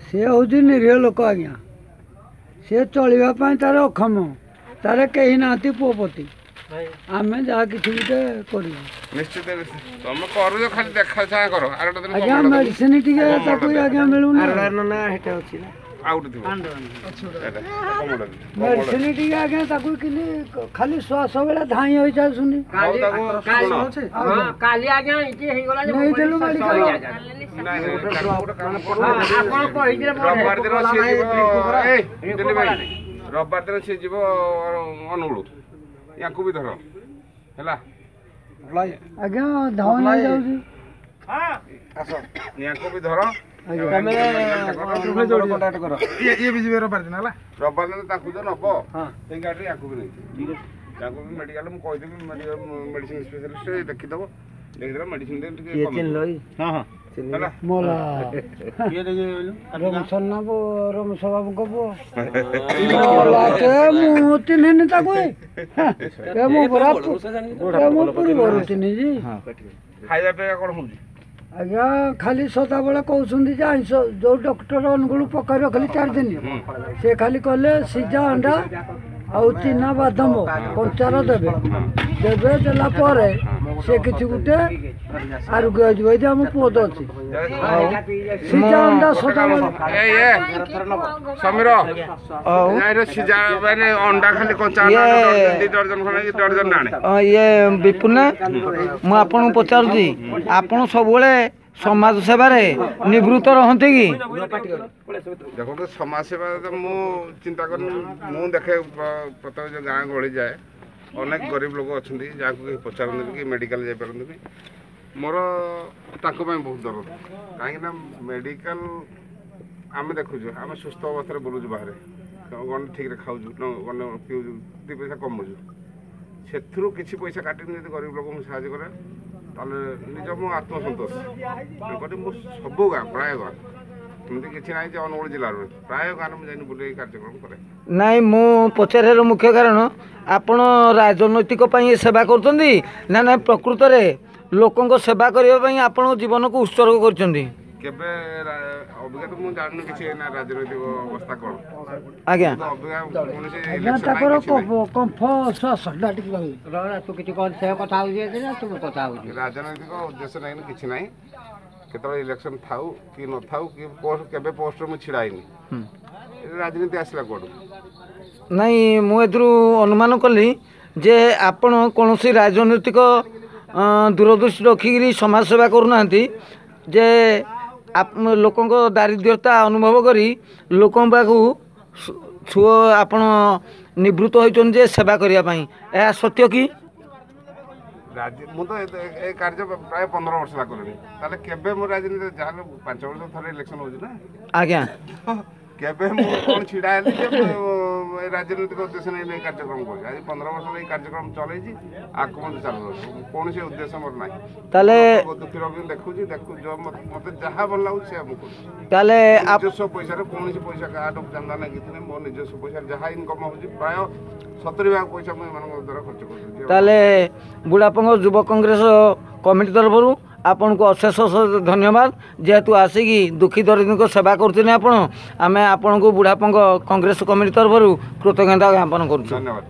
सी हूँ निरीह लोक आज्ञा सी चलवाई तार अक्षम तार कहीं ना पुओपति आम जहाँ कि निश्चित तुम कर खाली देखा चाह कर आज्ञा मेडिसिन टी आज्ञा मिलूनी मेडिसिन टी आज्ञा खाली श्वास बेला धाई हो जाऊनी रविवार दिन सी जीव अनुगुल या भी धर है आज्ञा धाई जाऊँ या भी धर रविवार दिन जो नब से गाड़ी या भी नहीं मेडिकल मुझे कहीदेवी मेडिसिन स्पेशलिस्ट देखीदेव देखीदेव मेडिसिन रमेश बाबू को पुओ चिन्हनी खाଇବା ପିଇବା କ'ଣ ହେଉଛି आज्ञा खाली सदाबले कहते आईस जो डॉक्टर अनुगुल पकाई रखली 4 दिन से खाली कहले सीझा अंडा आउ चीना बादाम कंचार देवे देवे देला से किसी गोटे आरोग्य हो आम पुओ तो अच्छी सीझा अंडा सदाबले समीर सीझा माने अंडा खाली कंचा 2 दर्जन दर्जन ये विपुल मु आपन पचारुची आपन सबले समाज सेवा निवृत्त रहते कि देखो तो समाज सेवा तो मु चिंता कर मु देखे प्रत्येक जो गाँ गली जाए अनेक गरीब लोग अच्छा जहाँ को पचारती कि मेडिकल जापारती मोर बहुत दरद कहीं मेडिकल आम देखु आम सुस्थ अवस्था बुलूँ बाहर गणे ठीक खाऊ गणे पीऊँ 2 पैसा कमुचु से किसी पैसा काटी गरीब लोक साहय कै निज मो आत्मसंतोष सब गाँ प्राय गाँ एमती किसी ना अनुगुल जिले प्राय गाँव में जाइन बुले कार्यक्रम करे नाई मु पचार मुख्य कारण आपण राजनैतिक सेवा करछंदी ना ना प्रकृत रे लोकंक सेवा करबा आपण जीवन को उत्सर्ग करछंदी केबे अभिज्ञता मु जाननु किछि ना राजनैतिक अवस्था कोन आज्ञा कंफ श्वास डाटिक रहा तू किछि कोन से कथा हो जे ना तुम कथा हो राजनैतिक उद्देश्य नहीं किछि नहीं केतल इलेक्शन थाउ कि न थाउ कि पोस्ट केबे पोस्ट मु छिड़ाइनी राजनीति आसला कोड नहीं मु एथरु अनुमान कली जे आपण कोनोसी राजनैतिक दूरदृष्टि रखिकी समाज सेवा करूना जे लोकों दारिद्र्यता अनुभव करी लोकों पाखु छुओ आपण निवृत्त होइछन जे सेवा करिया पई ए सत्य की मु तो ए कार्य प्राय 15 वर्ष लागले ताले केबे मु राजनीति जान 5 वर्ष थरे इलेक्शन होजी ना आज्ञा केबे मु कोन छिडाइली जे राजनीतिक उद्देश्य नहीं कार्यक्रम कर आज 15 वर्ष ये कार्यक्रम चलै जी आको मन चालू कोन से उद्देश्य मोर नाही ताले दुखी रोगी देखु जो मते जहा भल लागु से हम ताले आप निजस्व पैसा रे कोन से पैसा का आटो चंदा ना कितने मो निजस्व पैसा जहा इनकम होजी प्राय 70 भाग पैसा मैं मन द्वारा खर्च कर ताले बुढ़ापंग युव कांग्रेस कमिटी तरफ आपन को अशेष धन्यवाद जेहेतु आसिकी दुखी दरिद्र को सेवा करते आपण आम आपन को बुढ़ापंग कांग्रेस कमिटी तरफ कृतज्ञता ज्ञापन कर धन्यवाद।